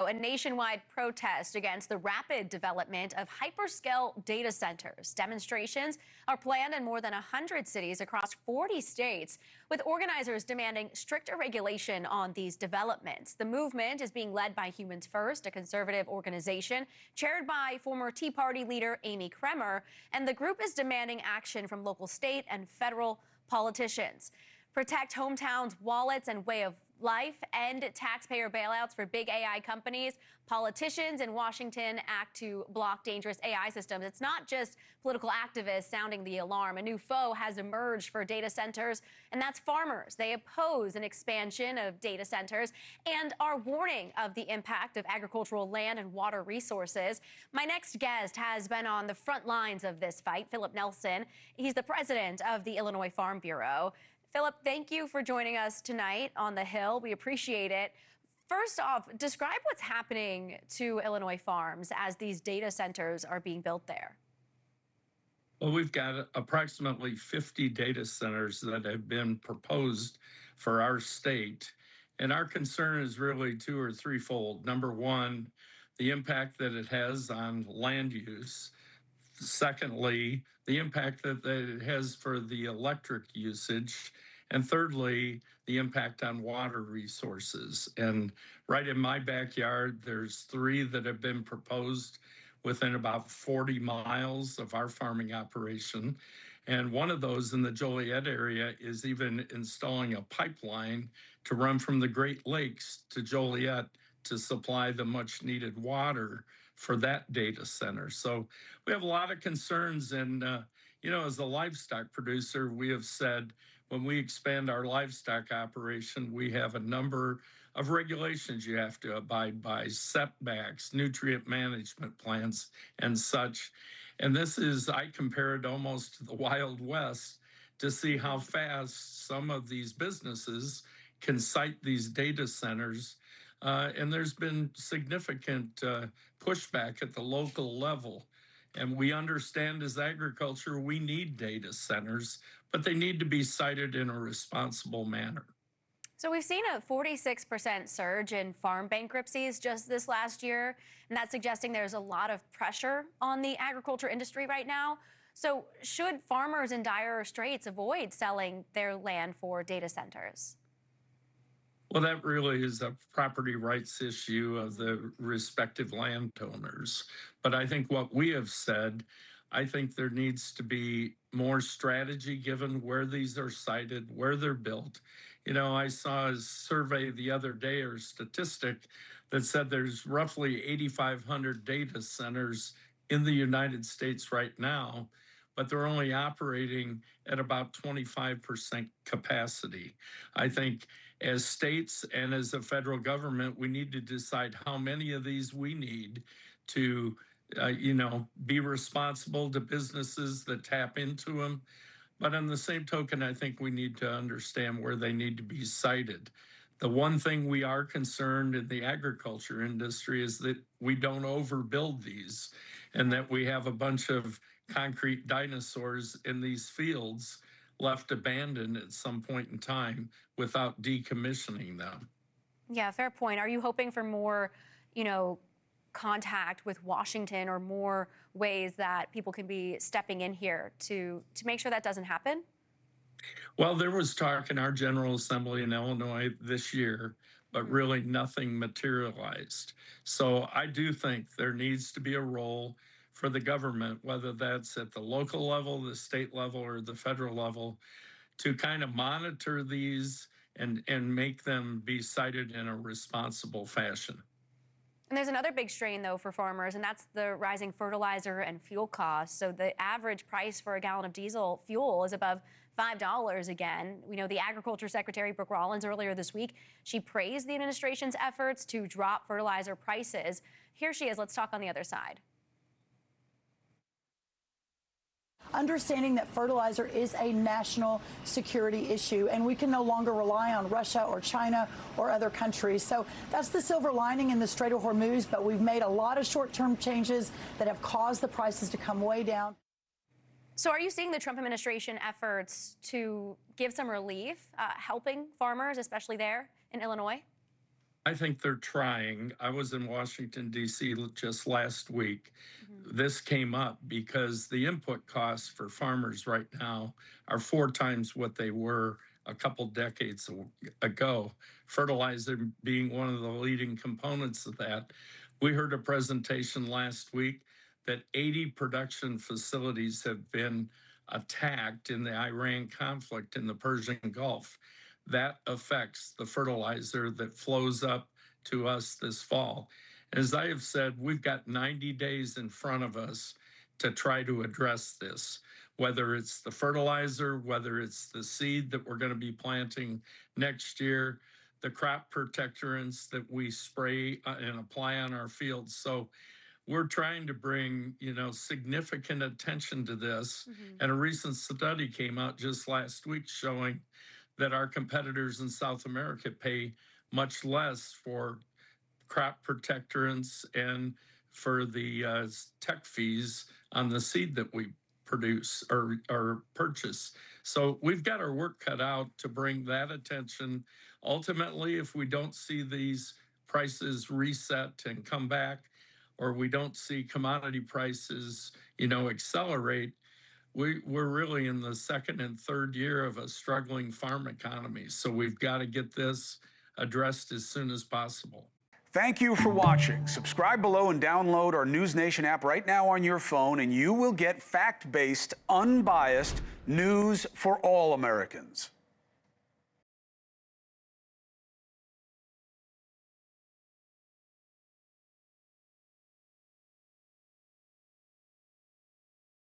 A nationwide protest against the rapid development of hyperscale data centers. Demonstrations are planned in more than 100 cities across 40 states, with organizers demanding stricter regulation on these developments. The movement is being led by Humans First, a conservative organization chaired by former Tea Party leader Amy Kremer, and the group is demanding action from local, state, and federal politicians. Protect hometowns' wallets and way of life, end taxpayer bailouts for big AI companies. Politicians in Washington act to block dangerous AI systems. It's not just political activists sounding the alarm. A new foe has emerged for data centers, and that's farmers. They oppose an expansion of data centers and are warning of the impact of agricultural land and water resources. My next guest has been on the front lines of this fight, Philip Nelson. He's the president of the Illinois Farm Bureau. Philip, thank you for joining us tonight on the Hill. We appreciate it. First off, describe what's happening to Illinois farms as these data centers are being built there. Well, we've got approximately 50 data centers that have been proposed for our state. And our concern is really two or threefold. Number one, the impact that it has on land use. Secondly, the impact that it has for the electric usage. And thirdly, the impact on water resources. And right in my backyard, there's three that have been proposed within about 40 miles of our farming operation. And one of those in the Joliet area is even installing a pipeline to run from the Great Lakes to Joliet to supply the much needed water for that data center. So we have a lot of concerns. And, as a livestock producer, we have said when we expand our livestock operation, we have a number of regulations you have to abide by, setbacks, nutrient management plans, and such. And this is, I compare it almost to the Wild West to see how fast some of these businesses can site these data centers. And there's been significant pushback at the local level. And we understand as agriculture, we need data centers, but they need to be sited in a responsible manner. So we've seen a 46% surge in farm bankruptcies just this last year, and that's suggesting there's a lot of pressure on the agriculture industry right now. So should farmers in dire straits avoid selling their land for data centers? Well, that really is a property rights issue of the respective landowners. But I think what we have said, I think there needs to be more strategy given where these are sited, where they're built. I saw a survey the other day or statistic that said there's roughly 8,500 data centers in the United States right now, but they're only operating at about 25% capacity. I think as states and as a federal government, we need to decide how many of these we need to, be responsible to businesses that tap into them. But on the same token, I think we need to understand where they need to be sited. The one thing we are concerned in the agriculture industry is that we don't overbuild these and that we have a bunch of concrete dinosaurs in these fields left abandoned at some point in time without decommissioning them. Yeah, fair point. Are you hoping for more, contact with Washington or more ways that people can be stepping in here to make sure that doesn't happen? Well, there was talk in our General Assembly in Illinois this year, but really nothing materialized. So I do think there needs to be a role for the government, whether that's at the local level, the state level, or the federal level, to kind of monitor these and make them be cited in a responsible fashion. And there's another big strain, though, for farmers, and that's the rising fertilizer and fuel costs. So the average price for a gallon of diesel fuel is above $5 again. We know the Agriculture Secretary, Brooke Rollins, earlier this week, she praised the administration's efforts to drop fertilizer prices. Here she is. Let's talk on the other side. Understanding that fertilizer is a national security issue and we can no longer rely on Russia or China or other countries. So that's the silver lining in the Strait of Hormuz, but we've made a lot of short-term changes that have caused the prices to come way down. So are you seeing the Trump administration efforts to give some relief, helping farmers, especially there in Illinois? I think they're trying. I was in Washington, D.C. just last week. This came up because the input costs for farmers right now are 4 times what they were a couple decades ago. Fertilizer being one of the leading components of that. We heard a presentation last week that 80 production facilities have been attacked in the Iran conflict in the Persian Gulf. That affects the fertilizer that flows up to us this fall. As I have said, we've got 90 days in front of us to try to address this, whether it's the fertilizer, whether it's the seed that we're going to be planting next year, the crop protectorants that we spray and apply on our fields. So we're trying to bring, significant attention to this. And a recent study came out just last week showing that our competitors in South America pay much less for crop protectorants and for the tech fees on the seed that we produce or purchase. So we've got our work cut out to bring that attention. Ultimately, if we don't see these prices reset and come back, or we don't see commodity prices, accelerate, we're really in the second and third year of a struggling farm economy. So we've got to get this addressed as soon as possible. Thank you for watching. Subscribe below and download our NewsNation app right now on your phone, and you will get fact-based, unbiased news for all Americans.